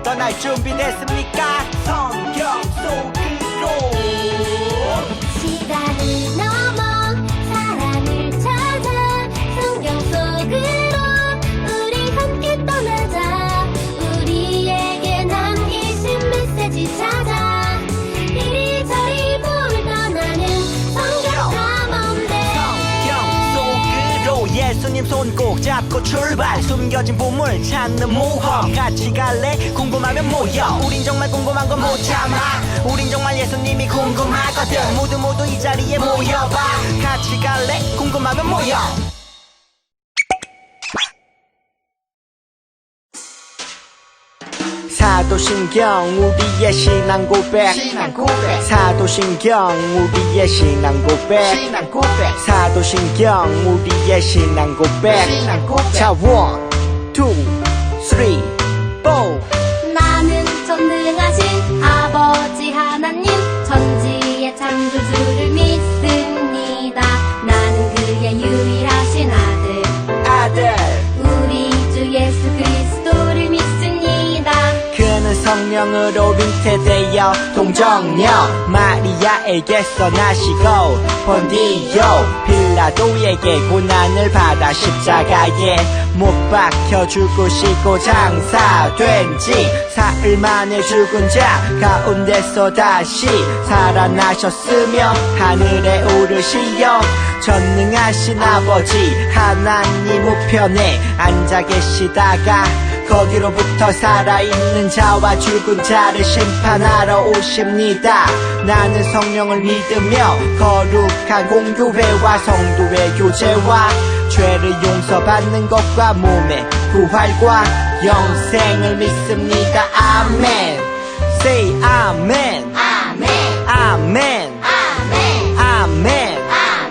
떠날 준비됐습니까? 성경 속으로 시간을 넘어 사랑을 찾아 성경 속으로 우리 함께 떠나자. 우리에게 남기신 메시지 찾아 이리저리 훑어나는 성경 탐험대. 성경 속으로 예수님 손 꼭 잡고 출발. 숨겨진 보물 찾는 모험 같이 갈래? 궁금하면 모여. 우린 정말 궁금한 건 못 참아. 우린 정말 예수님이 궁금하거든. 모두 이 자리에 모여봐. 같이 갈래? 궁금하면 모여. 사도신경 우리의 신앙 고백. 사도신경 우리의 신앙 고백. 사도신경 우리의 신앙 고백. 자, 1, 2, 3, 4. 나는 전능하신 아버지 하나님 천지의 창조주를 믿습니다. 나는 그의 유일하신 아들 우리 주 예수 그리스도를 믿습니다. 그는 성령으로 잉태되어 동정녀 마리아에게서 나시고 본디오 빌라도에게 고난을 받아 십자가에 못 박혀 죽으시고 장사된 지 사흘 만에 죽은 자 가운데서 다시 살아나셨으며 하늘에 오르시어 전능하신 아버지 하나님 우편에 앉아 계시다가 거기로부터 살아있는 자와 죽은 자를 심판하러 오십니다. 나는 성령을 믿으며 거룩한 공교회와 성도의 교제와 죄를 용서받는 것과 몸의 부활과 영생을 믿습니다. 아멘. Say 아멘. 아멘 아멘. 아멘 아멘.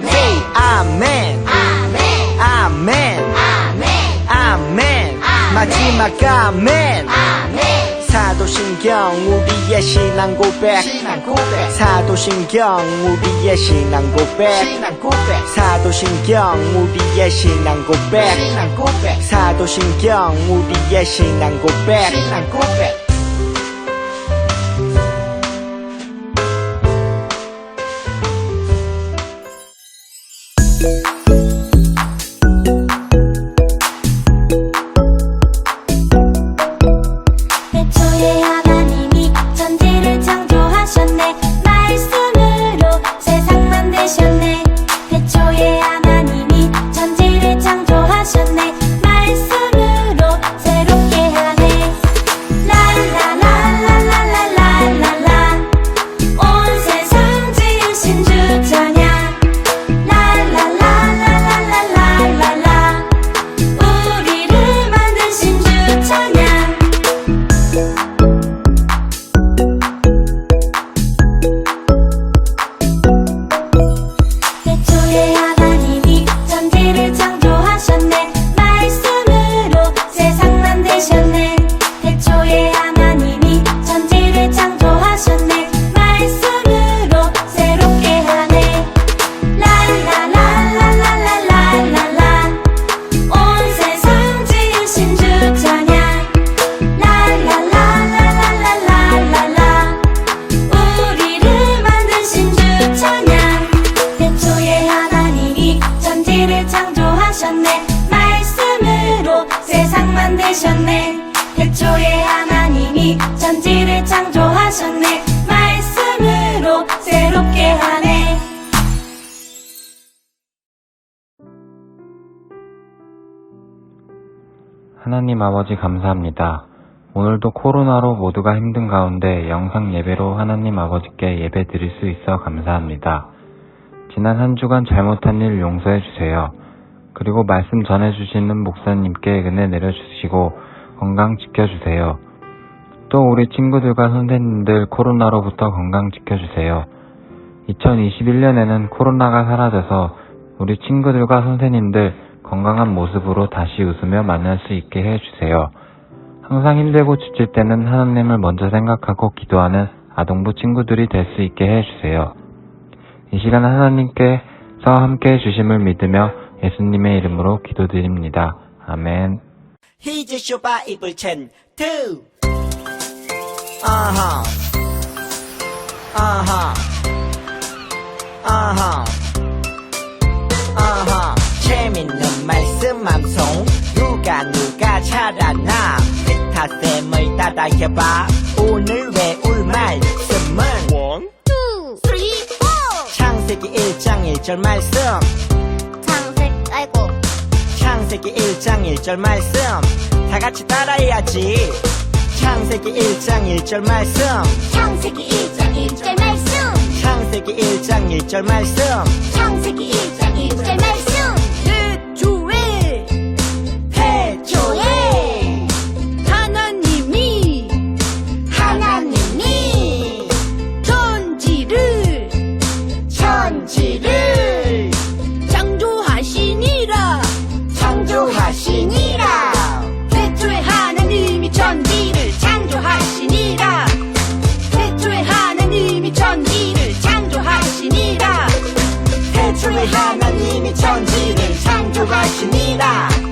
Say 아멘. 아멘 아멘. 아멘 아멘. 마지막 아멘. 아멘. 사도신경 우리의 신앙 고백. 사도신경 우리의 신앙 고백. 사도신경 우리의 신앙 고백. 사도신경 우리의 신앙 고백. 태초에 하나님이 천지를 창조하셨네. 말씀으로 세상 만드셨네. 태초에 하나님이 천지를 창조하셨네. 말씀으로 새롭게 하네. 랄랄랄랄랄랄랄라 온 세상 지으신 주 찬양. 랄랄랄랄랄랄라 우리를 만드신 주 찬양. 태초에 하나님이 천지를 창조하셨네. 말씀으로 세상 만드셨네. 태초에 하나님이 천지를 창조하셨네. 말씀으로 새롭게 하네. 랄랄랄랄랄랄라 온 세상 지으신 주 찬양. 랄랄랄랄랄랄라 우리를 만드신 주 찬양. 태초에 하나님이 천지를 창조하셨네. 말씀으로 세상 만드셨네. 태초에 하나님이 천지를 창조하셨네. 말씀으로 새롭게 하네. 하나님 아버지 감사합니다. 오늘도 코로나로 모두가 힘든 가운데 영상 예배로 하나님 아버지께 예배 드릴 수 있어 감사합니다. 지난 한 주간 잘못한 일 용서해 주세요. 그리고 말씀 전해주시는 목사님께 은혜 내려주시고 건강 지켜주세요. 또 우리 친구들과 선생님들 코로나로부터 건강 지켜주세요. 2021년에는 코로나가 사라져서 우리 친구들과 선생님들 건강한 모습으로 다시 웃으며 만날 수 있게 해주세요. 항상 힘들고 지칠 때는 하나님을 먼저 생각하고 기도하는 아동부 친구들이 될 수 있게 해주세요. 이 시간 하나님께서 함께 해주심을 믿으며 예수님의 이름으로 기도드립니다. 아멘. Here's your Bible 2 아하 아하 아하 아하 재밌는 말씀 암송 누가 잘하나 기타쌤을 따라해봐 오늘 외울 말씀은 2, 3, 4 창세기 1장 1절 말씀 창세기 1장 1절 말씀 다같이 따라해야지 창세기 1장 1절 말씀 창세기 1장 1절 말씀 창세기 1장 1절 말씀 창세기 1장 1절 말씀 태초에 하나님이 천지를 창조하시니라 태초에 하나님이 천지를 창조하시니라 태초에 하나님이 천지를 창조하시니라 태초에 하나님이 천지를 창조하시니라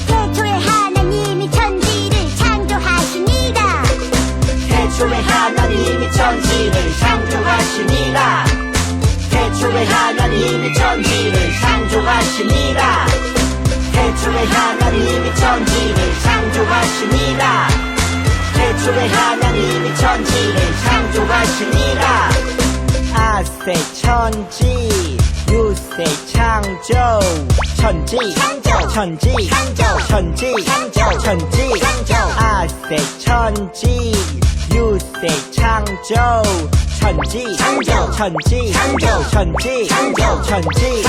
태초에 하나님이 천지를 창조하시니라 태초에 하나님이 천지를 창조하시니라 태초에 하나님이 천지를 창조하시니라 태초에 하나님이 천지를 창조하시니라 태초에 하나님이 천지를 창조하시니라 아세 천지 유세 창조 천지 아세 천지 유세 창조 천지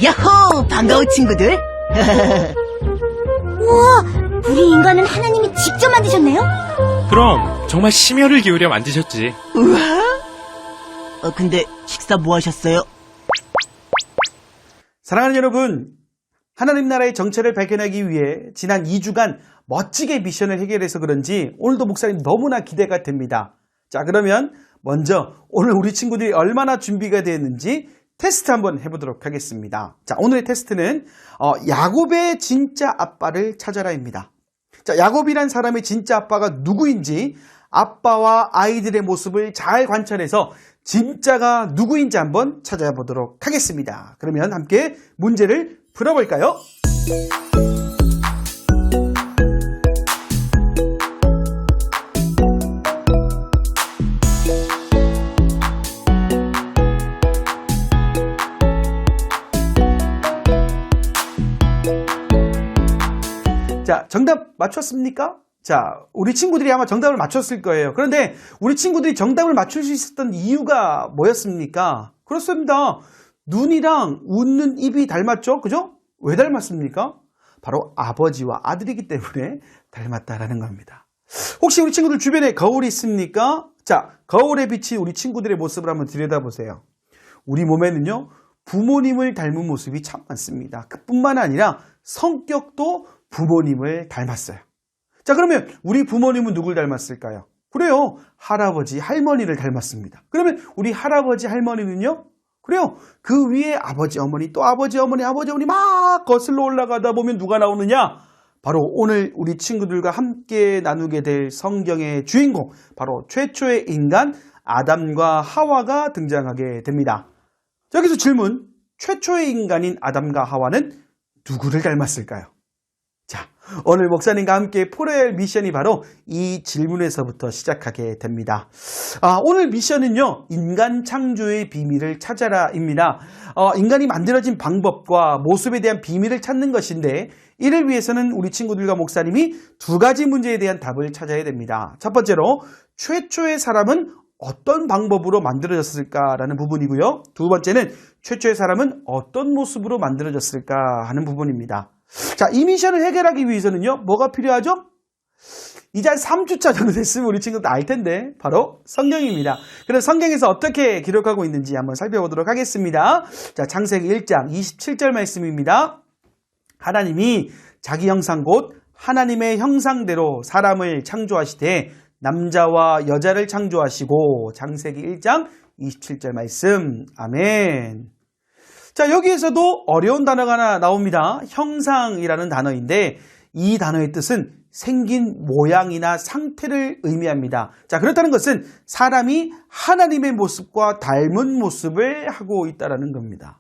야호! 반가워 친구들. 우와, 우리 인간은 하나님이 직접 만드셨네요? 그럼 정말 심혈을 기울여 만드셨지. 우와. 근데 식사 뭐 하셨어요? 사랑하는 여러분, 하나님 나라의 정체를 발견하기 위해 지난 2주간 멋지게 미션을 해결해서 그런지 오늘도 목사님 너무나 기대가 됩니다. 자, 그러면 먼저 오늘 우리 친구들이 얼마나 준비가 되었는지 테스트 한번 해보도록 하겠습니다. 자, 오늘의 테스트는 야곱의 진짜 아빠를 찾아라입니다. 자, 야곱이란 사람의 진짜 아빠가 누구인지 아빠와 아이들의 모습을 잘 관찰해서 진짜가 누구인지 한번 찾아보도록 하겠습니다. 그러면 함께 문제를 풀어볼까요? 자, 정답 맞췄습니까? 자, 우리 친구들이 아마 정답을 맞췄을 거예요. 그런데 우리 친구들이 정답을 맞출 수 있었던 이유가 뭐였습니까? 그렇습니다. 눈이랑 웃는 입이 닮았죠? 그죠? 왜 닮았습니까? 바로 아버지와 아들이기 때문에 닮았다라는 겁니다. 혹시 우리 친구들 주변에 거울이 있습니까? 자, 거울에 비친 우리 친구들의 모습을 한번 들여다보세요. 우리 몸에는요, 부모님을 닮은 모습이 참 많습니다. 그뿐만 아니라 성격도 부모님을 닮았어요. 자, 그러면 우리 부모님은 누굴 닮았을까요? 그래요, 할아버지, 할머니를 닮았습니다. 그러면 우리 할아버지, 할머니는요? 그래요, 그 위에 아버지, 어머니, 또 아버지, 어머니, 아버지, 어머니 막 거슬러 올라가다 보면 누가 나오느냐? 바로 오늘 우리 친구들과 함께 나누게 될 성경의 주인공, 바로 최초의 인간 아담과 하와가 등장하게 됩니다. 자, 여기서 질문, 최초의 인간인 아담과 하와는 누구를 닮았을까요? 자, 오늘 목사님과 함께 풀어야 할 미션이 바로 이 질문에서부터 시작하게 됩니다. 오늘 미션은요, 인간 창조의 비밀을 찾아라입니다. 인간이 만들어진 방법과 모습에 대한 비밀을 찾는 것인데, 이를 위해서는 우리 친구들과 목사님이 두 가지 문제에 대한 답을 찾아야 됩니다. 첫 번째로, 최초의 사람은 어떤 방법으로 만들어졌을까라는 부분이고요. 두 번째는 최초의 사람은 어떤 모습으로 만들어졌을까 하는 부분입니다. 자, 이 미션을 해결하기 위해서는요, 뭐가 필요하죠? 이제 한 3주차 정도 됐으면 우리 친구들 알 텐데 바로 성경입니다. 그래서 성경에서 어떻게 기록하고 있는지 한번 살펴보도록 하겠습니다. 자, 창세기 1장 27절 말씀입니다. 하나님이 자기 형상 곧 하나님의 형상대로 사람을 창조하시되 남자와 여자를 창조하시고. 창세기 1장 27절 말씀. 아멘. 자, 여기에서도 어려운 단어가 하나 나옵니다. 형상이라는 단어인데 이 단어의 뜻은 생긴 모양이나 상태를 의미합니다. 자, 그렇다는 것은 사람이 하나님의 모습과 닮은 모습을 하고 있다는 겁니다.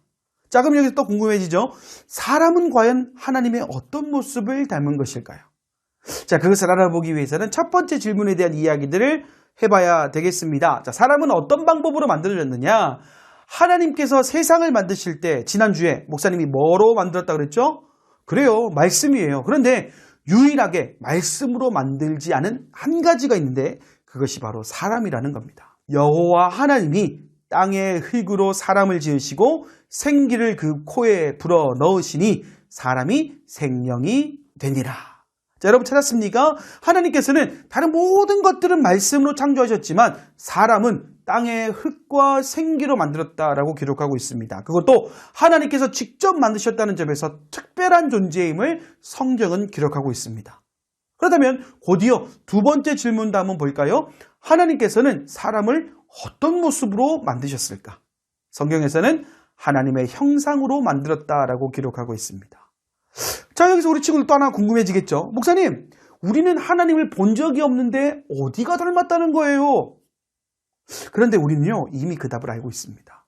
자, 그럼 여기서 또 궁금해지죠? 사람은 과연 하나님의 어떤 모습을 닮은 것일까요? 자, 그것을 알아보기 위해서는 첫 번째 질문에 대한 이야기들을 해봐야 되겠습니다. 자, 사람은 어떤 방법으로 만들어졌느냐? 하나님께서 세상을 만드실 때 지난주에 목사님이 뭐로 만들었다고 그랬죠? 그래요, 말씀이에요. 그런데 유일하게 말씀으로 만들지 않은 한 가지가 있는데 그것이 바로 사람이라는 겁니다. 여호와 하나님이 땅의 흙으로 사람을 지으시고 생기를 그 코에 불어 넣으시니 사람이 생명이 되니라. 자, 여러분 찾았습니까? 하나님께서는 다른 모든 것들은 말씀으로 창조하셨지만 사람은 땅의 흙과 생기로 만들었다라고 기록하고 있습니다. 그것도 하나님께서 직접 만드셨다는 점에서 특별한 존재임을 성경은 기록하고 있습니다. 그렇다면 곧이어 두 번째 질문도 한번 볼까요? 하나님께서는 사람을 어떤 모습으로 만드셨을까? 성경에서는 하나님의 형상으로 만들었다라고 기록하고 있습니다. 자, 여기서 우리 친구들 또 하나 궁금해지겠죠? 목사님, 우리는 하나님을 본 적이 없는데 어디가 닮았다는 거예요? 그런데 우리는요, 이미 그 답을 알고 있습니다.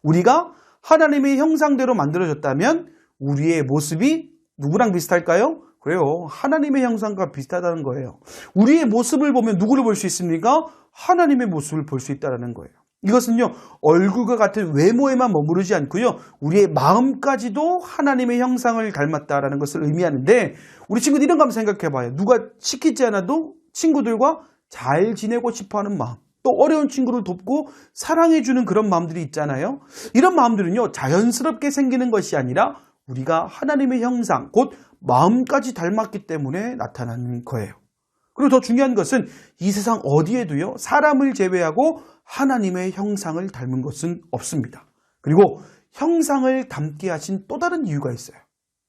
우리가 하나님의 형상대로 만들어졌다면 우리의 모습이 누구랑 비슷할까요? 그래요, 하나님의 형상과 비슷하다는 거예요. 우리의 모습을 보면 누구를 볼 수 있습니까? 하나님의 모습을 볼 수 있다는 거예요. 이것은요, 얼굴과 같은 외모에만 머무르지 않고요, 우리의 마음까지도 하나님의 형상을 닮았다라는 것을 의미하는데, 우리 친구들 이런 거 한번 생각해봐요. 누가 시키지 않아도 친구들과 잘 지내고 싶어하는 마음, 또 어려운 친구를 돕고 사랑해주는 그런 마음들이 있잖아요. 이런 마음들은요, 자연스럽게 생기는 것이 아니라 우리가 하나님의 형상, 곧 마음까지 닮았기 때문에 나타나는 거예요. 그리고 더 중요한 것은 이 세상 어디에도요, 사람을 제외하고 하나님의 형상을 닮은 것은 없습니다. 그리고 형상을 닮게 하신 또 다른 이유가 있어요.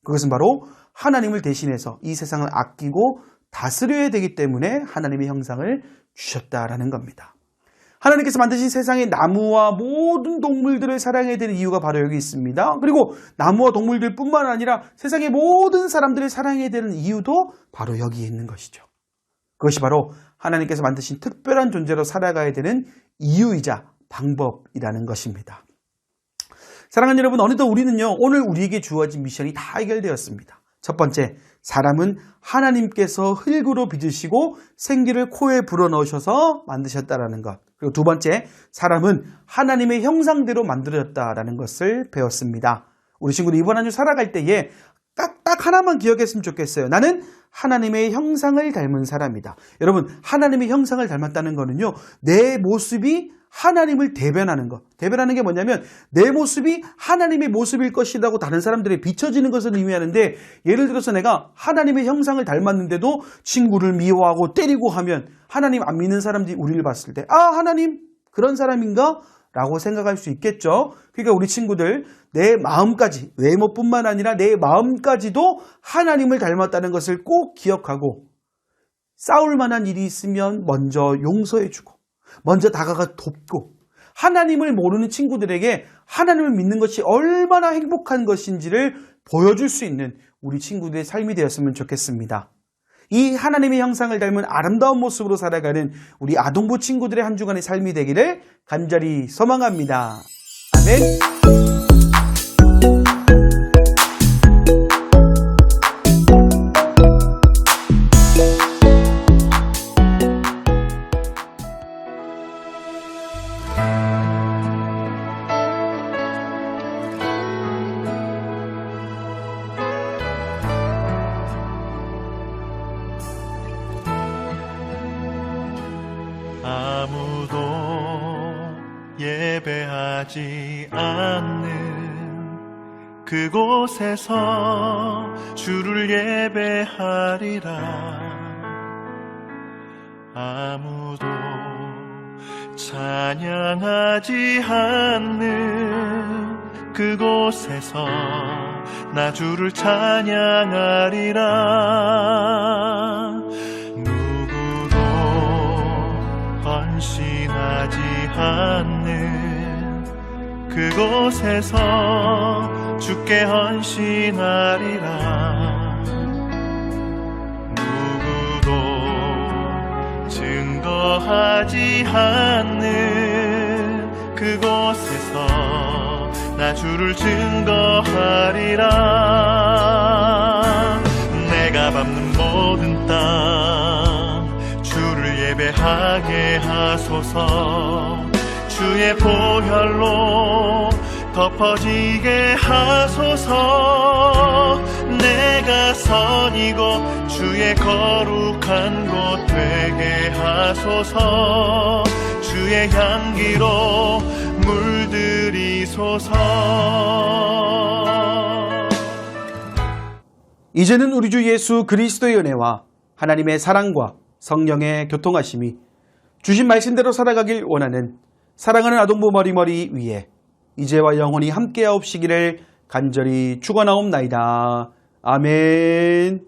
그것은 바로 하나님을 대신해서 이 세상을 아끼고 다스려야 되기 때문에 하나님의 형상을 주셨다라는 겁니다. 하나님께서 만드신 세상의 나무와 모든 동물들을 사랑해야 되는 이유가 바로 여기 있습니다. 그리고 나무와 동물들뿐만 아니라 세상의 모든 사람들을 사랑해야 되는 이유도 바로 여기에 있는 것이죠. 그것이 바로 하나님께서 만드신 특별한 존재로 살아가야 되는 이유이자 방법이라는 것입니다. 사랑하는 여러분, 어느덧 우리는요, 오늘 우리에게 주어진 미션이 다 해결되었습니다. 첫 번째, 사람은 하나님께서 흙으로 빚으시고 생기를 코에 불어넣으셔서 만드셨다라는 것. 그리고 두 번째, 사람은 하나님의 형상대로 만들어졌다라는 것을 배웠습니다. 우리 친구들 이번 한 주 살아갈 때에 딱 하나만 기억했으면 좋겠어요. 나는 하나님의 형상을 닮은 사람이다. 여러분, 하나님의 형상을 닮았다는 거는요, 내 모습이 하나님을 대변하는 것. 대변하는 게 뭐냐면 내 모습이 하나님의 모습일 것이라고 다른 사람들에 비춰지는 것을 의미하는데, 예를 들어서 내가 하나님의 형상을 닮았는데도 친구를 미워하고 때리고 하면 하나님 안 믿는 사람들이 우리를 봤을 때, 아, 하나님 그런 사람인가? 라고 생각할 수 있겠죠. 그러니까 우리 친구들, 내 마음까지, 외모뿐만 아니라 내 마음까지도 하나님을 닮았다는 것을 꼭 기억하고, 싸울 만한 일이 있으면 먼저 용서해주고 먼저 다가가 돕고, 하나님을 모르는 친구들에게 하나님을 믿는 것이 얼마나 행복한 것인지를 보여줄 수 있는 우리 친구들의 삶이 되었으면 좋겠습니다. 이 하나님의 형상을 닮은 아름다운 모습으로 살아가는 우리 아동부 친구들의 한 주간의 삶이 되기를 간절히 소망합니다. 아멘. 아무도 예배하지 않는 그곳에서 주를 예배하리라. 아무도 찬양하지 않는 그곳에서 나 주를 찬양하리라. 누구도 헌신하지 않는 그곳에서 주께 헌신하리라. 누구도 증거하지 않는 그곳에서 나 주를 증거하리라. 내가 밟는 모든 땅 주를 예배하게 하소서. 주의 보혈로 덮어지게 하소서. 내가 선이고 주의 거룩한 곳 되게 하소서. 주의 향기로 물들이소서. 이제는 우리 주 예수 그리스도의 은혜와 하나님의 사랑과 성령의 교통하심이 주신 말씀대로 살아가길 원하는 사랑하는 아동부 머리머리 위에 이제와 영원히 함께하옵시기를 간절히 축원하옵나이다. 아멘.